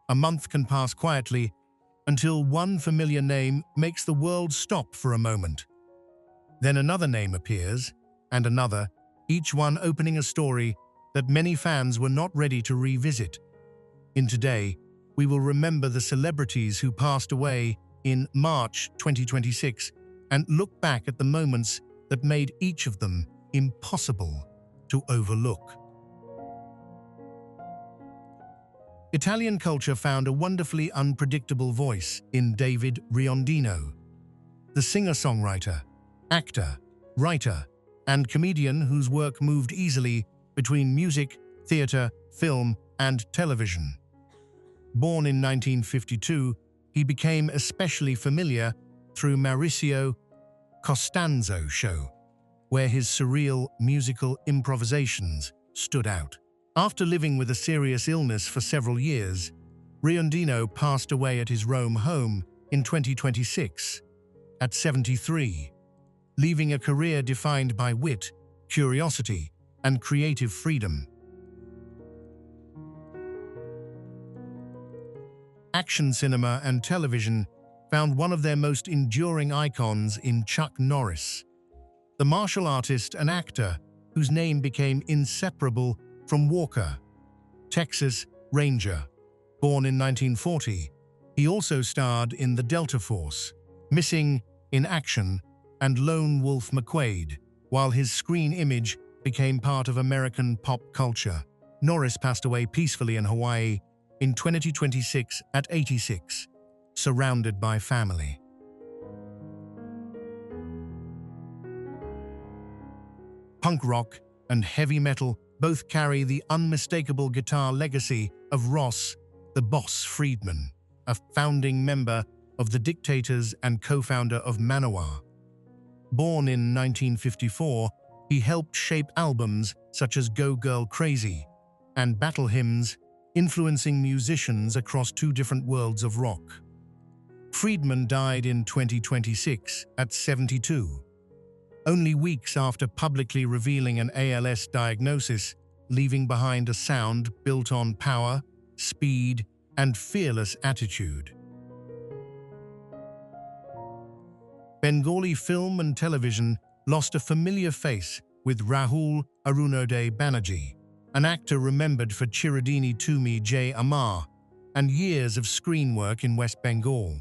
A month can pass quietly until one familiar name makes the world stop for a moment. Then another name appears, and another, each one opening a story that many fans were not ready to revisit. In Today, we will remember the celebrities who passed away in March 2026 and look back at the moments that made each of them impossible to overlook. Italian culture found a wonderfully unpredictable voice in David Riondino. The singer-songwriter, actor, writer, and comedian whose work moved easily between music, theater, film, and television. Born in 1952, he became especially familiar through Mauricio Costanzo's show, where his surreal musical improvisations stood out. After living with a serious illness for several years, Riondino passed away at his Rome home in 2026, at 73, leaving a career defined by wit, curiosity, and creative freedom. Action cinema and television found one of their most enduring icons in Chuck Norris, the martial artist and actor whose name became inseparable from Walker, Texas Ranger. Born in 1940, he also starred in The Delta Force, Missing in Action, and Lone Wolf McQuade, while his screen image became part of American pop culture. Norris passed away peacefully in Hawaii in 2026 at 86, surrounded by family. Punk rock and heavy metal both carry the unmistakable guitar legacy of Ross, the Boss Friedman, a founding member of the Dictators and co-founder of Manowar. Born in 1954, he helped shape albums such as Go Girl Crazy and Battle Hymns, influencing musicians across two different worlds of rock. Friedman died in 2026 at 72, only weeks after publicly revealing an ALS diagnosis, leaving behind a sound built on power, speed, and fearless attitude. Bengali film and television lost a familiar face with Rahul Arunodai Banerjee, an actor remembered for Chiradini Tumi J. Amar and years of screen work in West Bengal.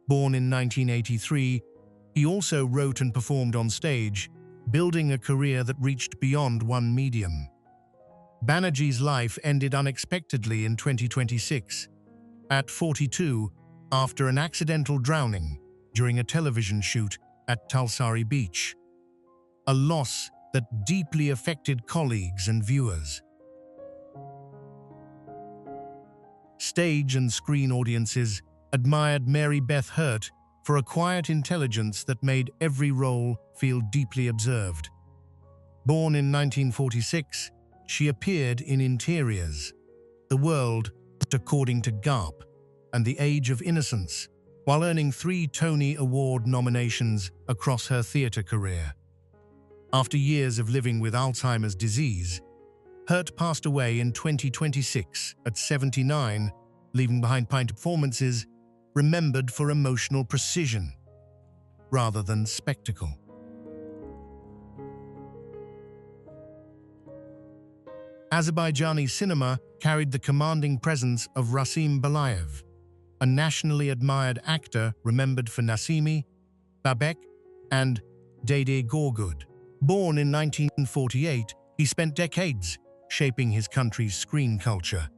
Born in 1983, he also wrote and performed on stage, building a career that reached beyond one medium. Banerjee's life ended unexpectedly in 2026, at 42, after an accidental drowning during a television shoot at Tulsari Beach, a loss that deeply affected colleagues and viewers. Stage and screen audiences admired Mary Beth Hurt for a quiet intelligence that made every role feel deeply observed. Born in 1946, she appeared in Interiors, The World According to Garp, and The Age of Innocence, while earning 3 Tony Award nominations across her theater career. After years of living with Alzheimer's disease, Hurt passed away in 2026 at 79, leaving behind performances remembered for emotional precision rather than spectacle. Azerbaijani cinema carried the commanding presence of Rasim Balayev, a nationally admired actor remembered for Nasimi, Babek, and Dede Gorgud. Born in 1948, he spent decades shaping his country's screen culture,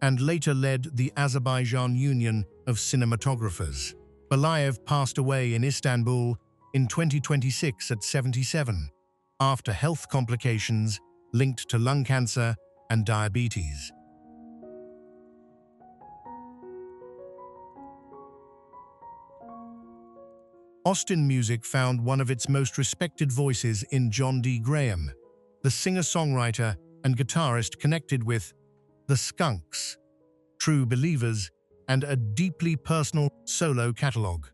and later led the Azerbaijan Union of Cinematographers. Balayev passed away in Istanbul in 2026 at 77, after health complications linked to lung cancer and diabetes. Austin music found one of its most respected voices in John D. Graham, the singer-songwriter and guitarist connected with The Skunks, True Believers, and a deeply personal solo catalog.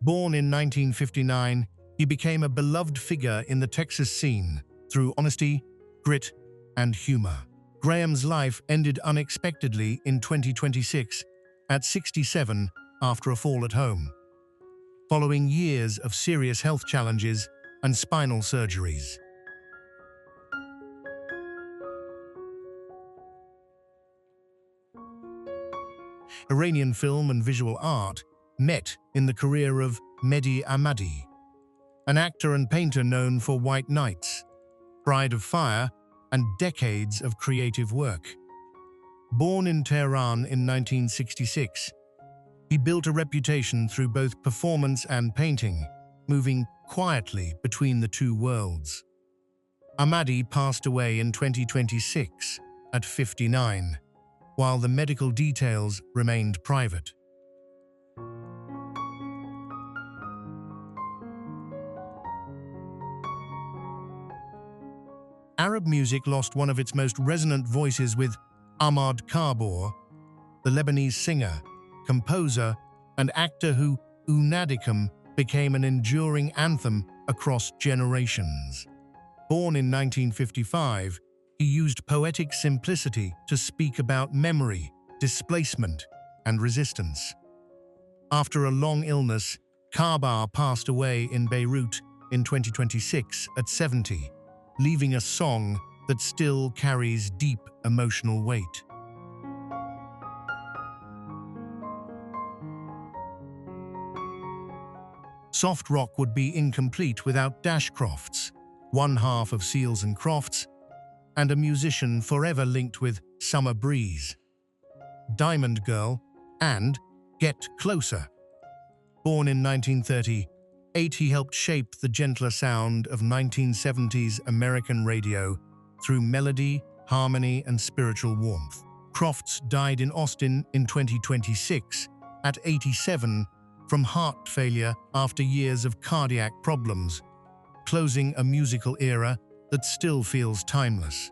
Born in 1959, he became a beloved figure in the Texas scene through honesty, grit, and humor. Graham's life ended unexpectedly in 2026 at 67 after a fall at home, following years of serious health challenges and spinal surgeries. Iranian film and visual art met in the career of Mehdi Ahmadi, an actor and painter known for White Nights, Bride of Fire, and decades of creative work. Born in Tehran in 1966, he built a reputation through both performance and painting, moving quietly between the two worlds. Ahmadi passed away in 2026 at 59, while the medical details remained private. Arab music lost one of its most resonant voices with Ahmad Kabor, the Lebanese singer, composer, and actor who Unadikum became an enduring anthem across generations. Born in 1955, he used poetic simplicity to speak about memory, displacement, and resistance. After a long illness, Kabar passed away in Beirut in 2026 at 70, leaving a song that still carries deep emotional weight. Soft rock would be incomplete without Dash Crofts, one half of Seals and Crofts, and a musician forever linked with Summer Breeze, Diamond Girl, and Get Closer. Born in 1938, he helped shape the gentler sound of 1970s American radio through melody, harmony, and spiritual warmth. Crofts died in Austin in 2026 at 87 from heart failure after years of cardiac problems, closing a musical era that still feels timeless.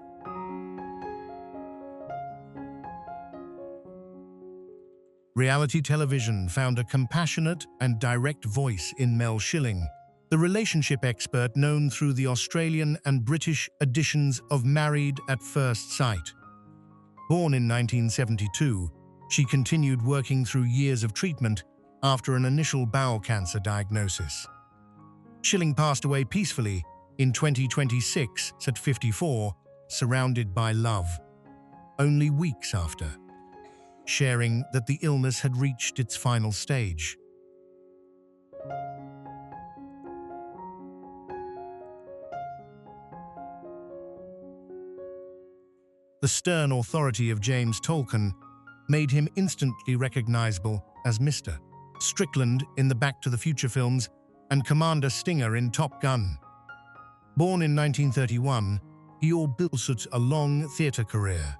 Reality television found a compassionate and direct voice in Mel Schilling, the relationship expert known through the Australian and British editions of Married at First Sight. Born in 1972, she continued working through years of treatment after an initial bowel cancer diagnosis. Schilling passed away peacefully in 2026 at 54, surrounded by love, only weeks after, sharing that the illness had reached its final stage. The stern authority of James Tolkan made him instantly recognizable as Mr. Strickland in the Back to the Future films and Commander Stinger in Top Gun. Born in 1931, he built a long theatre career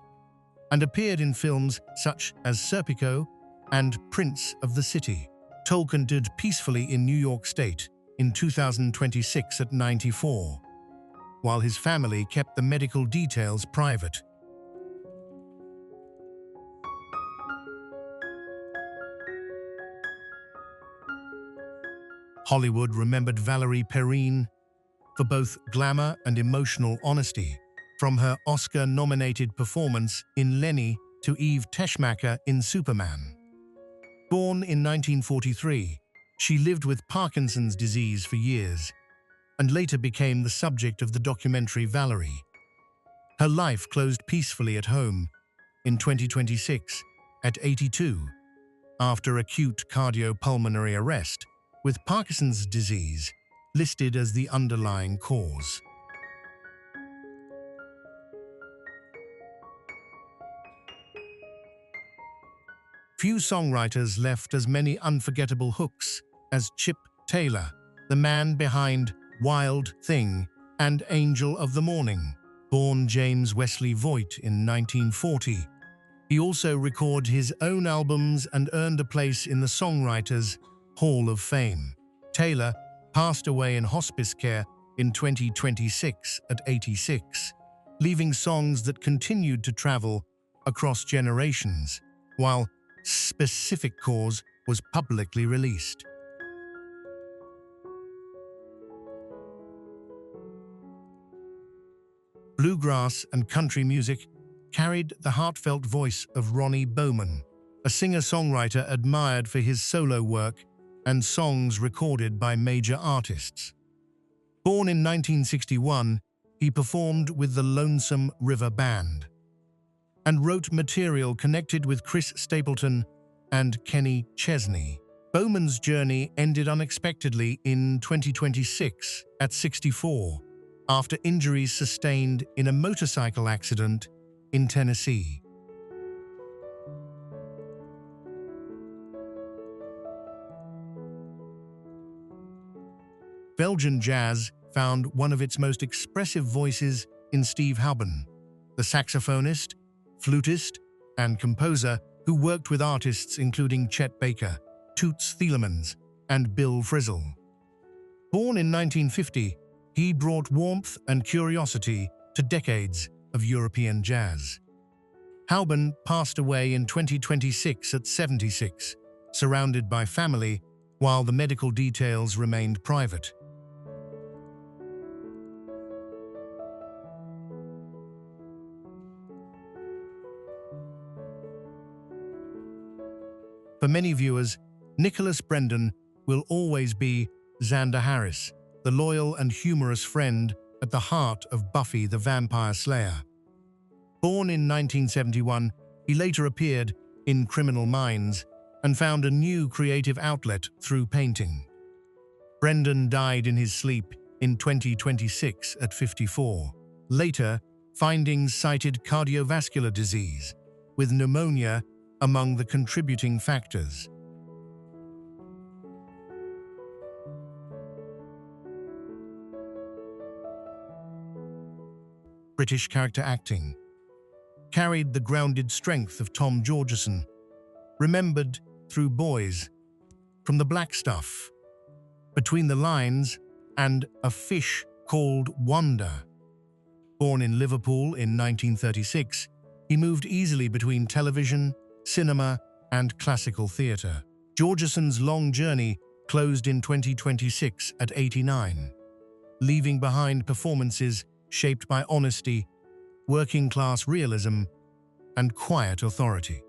and appeared in films such as Serpico and Prince of the City. Tolkan died peacefully in New York State in 2026 at 94, while his family kept the medical details private. Hollywood remembered Valerie Perrine for both glamour and emotional honesty, from her Oscar-nominated performance in Lenny to Eve Teschmacher in Superman. Born in 1943, she lived with Parkinson's disease for years and later became the subject of the documentary Valerie. Her life closed peacefully at home in 2026 at 82 after acute cardiopulmonary arrest, with Parkinson's disease listed as the underlying cause. Few songwriters left as many unforgettable hooks as Chip Taylor, the man behind Wild Thing and Angel of the Morning. Born James Wesley Voigt in 1940, he also recorded his own albums and earned a place in the Songwriters Hall of Fame. Taylor passed away in hospice care in 2026 at 86, leaving songs that continued to travel across generations, while Specific Cause was publicly released. Bluegrass and country music carried the heartfelt voice of Ronnie Bowman, a singer-songwriter admired for his solo work and songs recorded by major artists. Born in 1961, he performed with the Lonesome River Band and wrote material connected with Chris Stapleton and Kenny Chesney. Bowman's journey ended unexpectedly in 2026 at 64 after injuries sustained in a motorcycle accident in Tennessee. Belgian jazz found one of its most expressive voices in Steve Houben, the saxophonist, flutist, and composer who worked with artists including Chet Baker, Toots Thielemans, and Bill Frisell. Born in 1950, he brought warmth and curiosity to decades of European jazz. Houben passed away in 2026 at 76, surrounded by family, while the medical details remained private. For many viewers, Nicholas Brendon will always be Xander Harris, the loyal and humorous friend at the heart of Buffy the Vampire Slayer. Born in 1971, he later appeared in Criminal Minds and found a new creative outlet through painting. Brendon died in his sleep in 2026 at 54. Later, findings cited cardiovascular disease, with pneumonia among the contributing factors. British character acting carried the grounded strength of Tom Georgeson, remembered through Boys, From the Black Stuff, Between the Lines, and A Fish Called Wanda. Born in Liverpool in 1936, he moved easily between television, cinema, and classical theatre. Georgeson's long journey closed in 2026 at 89, leaving behind performances shaped by honesty, working-class realism, and quiet authority.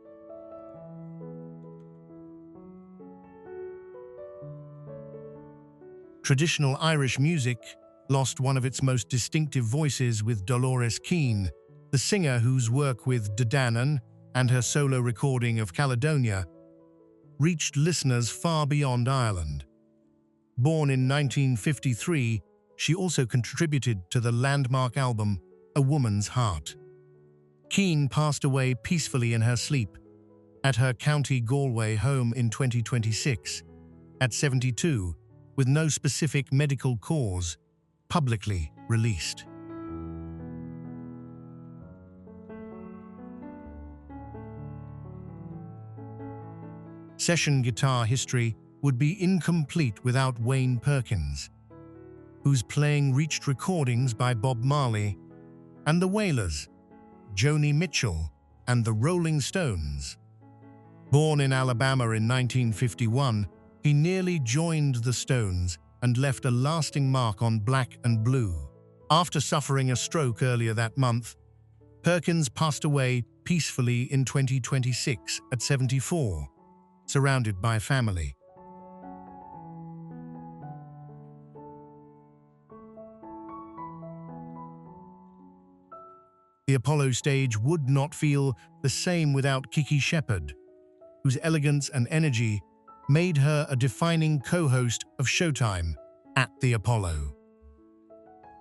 Traditional Irish music lost one of its most distinctive voices with Dolores Keane, the singer whose work with Dadan and her solo recording of Caledonia reached listeners far beyond Ireland. Born in 1953, she also contributed to the landmark album A Woman's Heart. Keane passed away peacefully in her sleep at her County Galway home in 2026, at 72, with no specific medical cause publicly released. Session guitar history would be incomplete without Wayne Perkins, whose playing reached recordings by Bob Marley and the Wailers, Joni Mitchell, and the Rolling Stones. Born in Alabama in 1951, he nearly joined the Stones and left a lasting mark on Black and Blue. After suffering a stroke earlier that month, Perkins passed away peacefully in 2026 at 74, surrounded by family. The Apollo stage would not feel the same without Kiki Shepard, whose elegance and energy made her a defining co-host of Showtime at the Apollo.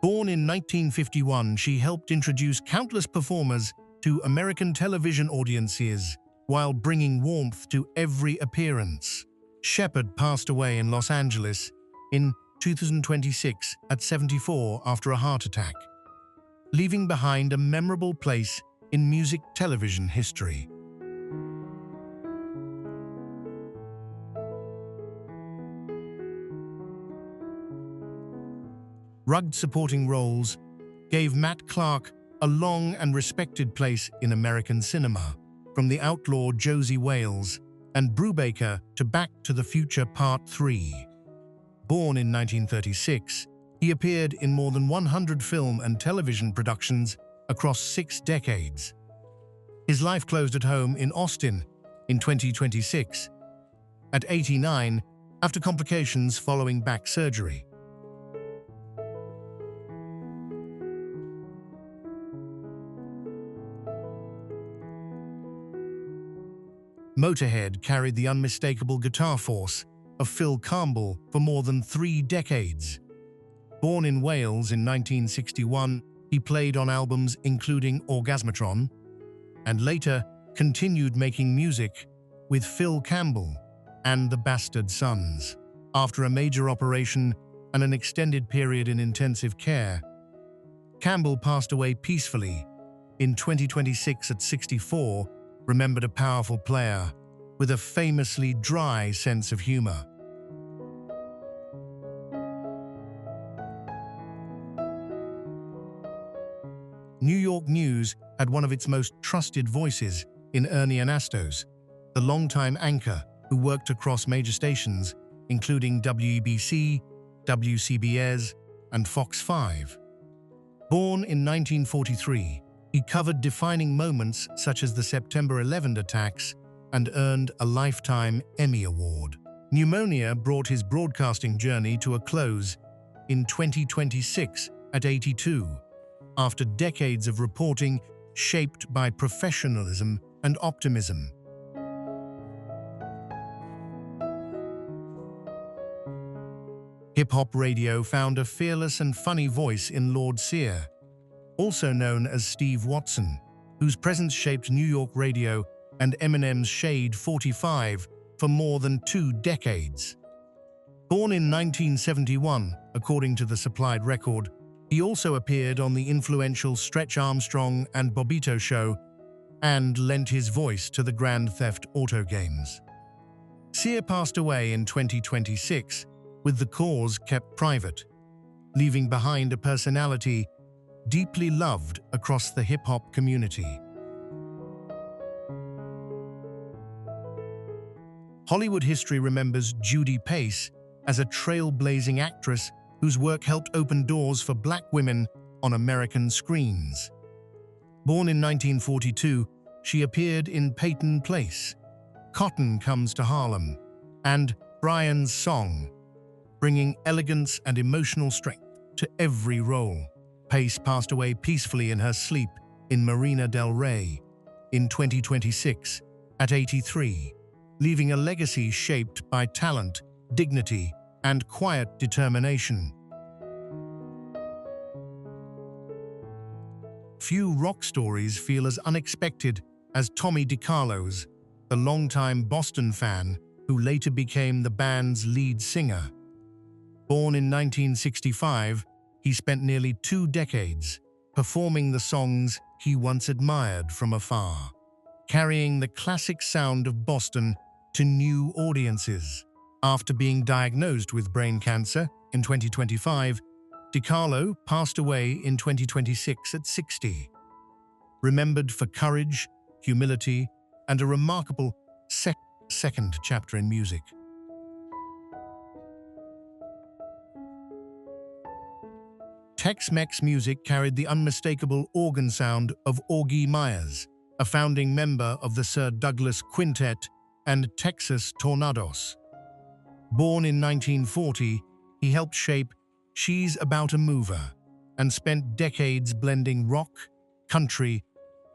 Born in 1951, she helped introduce countless performers to American television audiences while bringing warmth to every appearance. Shepard passed away in Los Angeles in 2026 at 74 after a heart attack, leaving behind a memorable place in music television history. Rugged supporting roles gave Matt Clark a long and respected place in American cinema, from The Outlaw Josie Wales and Brubaker to Back to the Future Part 3. Born in 1936, he appeared in more than 100 film and television productions across 6 decades. His life closed at home in Austin in 2026, at 89, after complications following back surgery. Motorhead carried the unmistakable guitar force of Phil Campbell for more than 3 decades. Born in Wales in 1961, he played on albums including Orgasmatron, and later continued making music with Phil Campbell and the Bastard Sons. After a major operation and an extended period in intensive care, Campbell passed away peacefully in 2026 at 64, remembered a powerful player with a famously dry sense of humor. New York News had one of its most trusted voices in Ernie Anastos, the longtime anchor who worked across major stations including WEBC, WCBS, and Fox 5. Born in 1943, he covered defining moments such as the September 11 attacks and earned a Lifetime Emmy Award. Pneumonia brought his broadcasting journey to a close in 2026 at 82, after decades of reporting shaped by professionalism and optimism. Hip-hop radio found a fearless and funny voice in Lord Sear, also known as Steve Watson, whose presence shaped New York radio and Eminem's Shade 45 for more than 2 decades. Born in 1971, according to the supplied record, he also appeared on the influential Stretch Armstrong and Bobbito show and lent his voice to the Grand Theft Auto games. Sear passed away in 2026, with the cause kept private, leaving behind a personality deeply loved across the hip-hop community. Hollywood history remembers Judy Pace as a trailblazing actress whose work helped open doors for Black women on American screens. Born in 1942, she appeared in Peyton Place, Cotton Comes to Harlem, and Brian's Song, bringing elegance and emotional strength to every role. Pace passed away peacefully in her sleep in Marina del Rey in 2026 at 83, leaving a legacy shaped by talent, dignity, and quiet determination. Few rock stories feel as unexpected as Tommy DeCarlo's, the longtime Boston fan who later became the band's lead singer. Born in 1965, he spent nearly 2 decades performing the songs he once admired from afar, carrying the classic sound of Boston to new audiences. After being diagnosed with brain cancer in 2025, DeCarlo passed away in 2026 at 60, remembered for courage, humility, and a remarkable second chapter in music. Tex-Mex music carried the unmistakable organ sound of Augie Meyers, a founding member of the Sir Douglas Quintet and Texas Tornadoes. Born in 1940, he helped shape She's About a Mover and spent decades blending rock, country,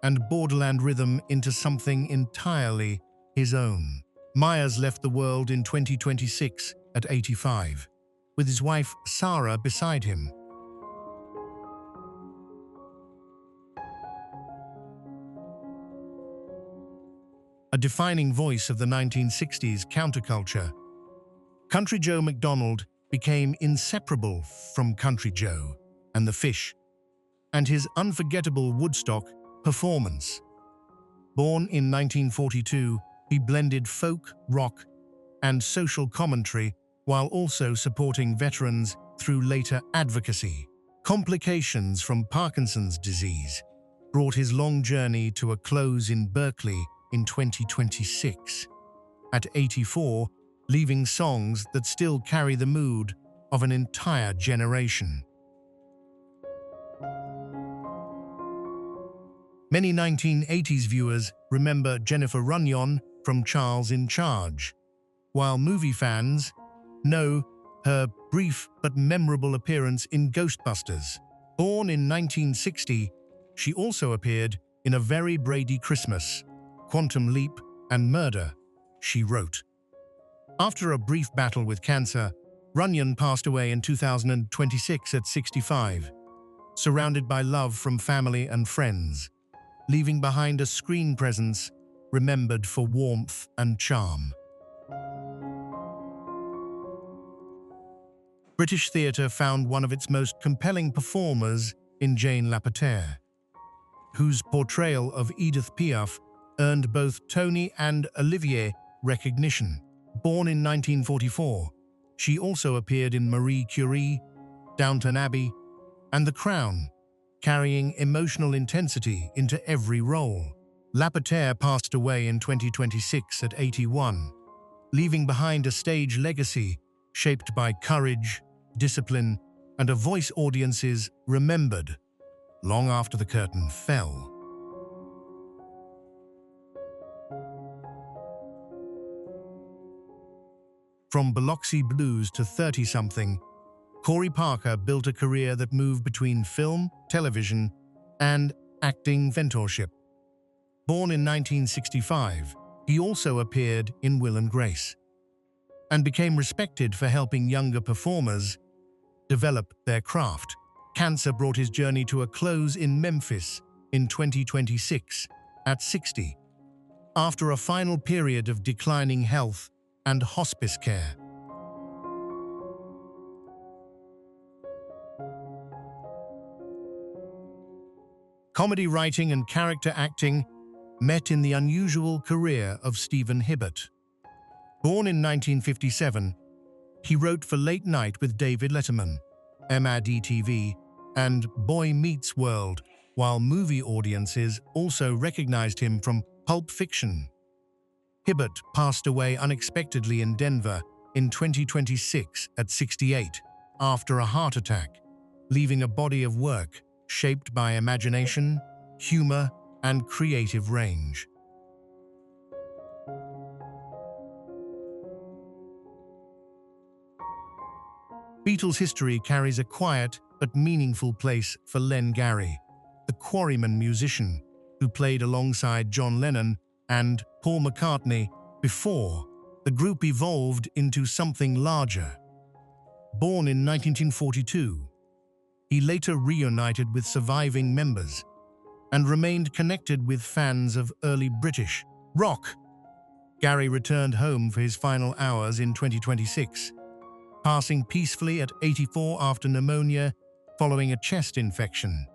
and borderland rhythm into something entirely his own. Meyers left the world in 2026 at 85, with his wife Sarah beside him. A defining voice of the 1960s counterculture, Country Joe McDonald became inseparable from Country Joe and the Fish, and his unforgettable Woodstock performance. Born in 1942, he blended folk, rock, and social commentary while also supporting veterans through later advocacy. Complications from Parkinson's disease brought his long journey to a close in Berkeley in 2026, at 84, leaving songs that still carry the mood of an entire generation. Many 1980s viewers remember Jennifer Runyon from Charles in Charge, while movie fans know her brief but memorable appearance in Ghostbusters. Born in 1960, she also appeared in A Very Brady Christmas, Quantum Leap, and Murder, She Wrote. After a brief battle with cancer, Runyon passed away in 2026 at 65, surrounded by love from family and friends, leaving behind a screen presence remembered for warmth and charm. British theatre found one of its most compelling performers in Jane Lapotaire, whose portrayal of Edith Piaf earned both Tony and Olivier recognition. Born in 1944, she also appeared in Marie Curie, Downton Abbey, and The Crown, carrying emotional intensity into every role. Lapotaire passed away in 2026 at 81, leaving behind a stage legacy shaped by courage, discipline, and a voice audiences remembered long after the curtain fell. From Biloxi Blues to 30-something, Corey Parker built a career that moved between film, television, and acting mentorship. Born in 1965, he also appeared in Will and Grace, and became respected for helping younger performers develop their craft. Cancer brought his journey to a close in Memphis in 2026 at 60, after a final period of declining health and hospice care. Comedy writing and character acting met in the unusual career of Stephen Hibbert. Born in 1957, he wrote for Late Night with David Letterman, MAD-TV, and Boy Meets World, while movie audiences also recognized him from Pulp Fiction. Hibbert passed away unexpectedly in Denver in 2026 at 68 after a heart attack, leaving a body of work shaped by imagination, humor, and creative range. Beatles history carries a quiet but meaningful place for Len Gary, the Quarryman musician who played alongside John Lennon and Paul McCartney before the group evolved into something larger. Born in 1942, he later reunited with surviving members and remained connected with fans of early British rock. Gary returned home for his final hours in 2026, passing peacefully at 84 after pneumonia following a chest infection.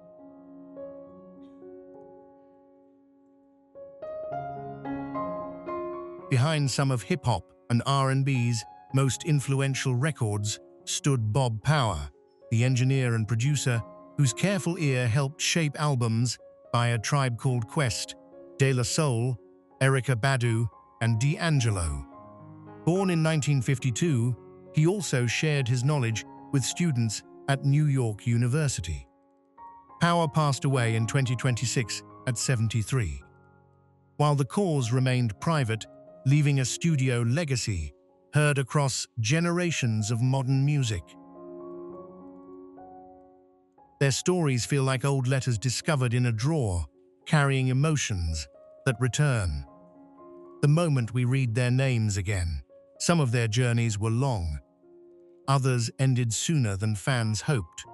Behind some of hip-hop and R&B's most influential records stood Bob Power, the engineer and producer whose careful ear helped shape albums by A Tribe Called Quest, De La Soul, Erykah Badu, and D'Angelo. Born in 1952, he also shared his knowledge with students at New York University. Power passed away in 2026 at 73. While the cause remained private, leaving a studio legacy heard across generations of modern music. Their stories feel like old letters discovered in a drawer, carrying emotions that return the moment we read their names again. Some of their journeys were long, others ended sooner than fans hoped,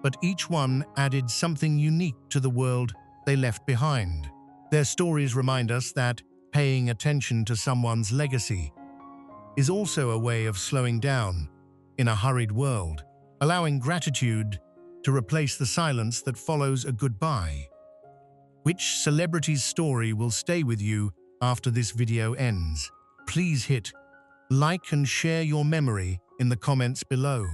but each one added something unique to the world they left behind. Their stories remind us that paying attention to someone's legacy is also a way of slowing down in a hurried world, allowing gratitude to replace the silence that follows a goodbye. Which celebrity's story will stay with you after this video ends? Please hit like and share your memory in the comments below.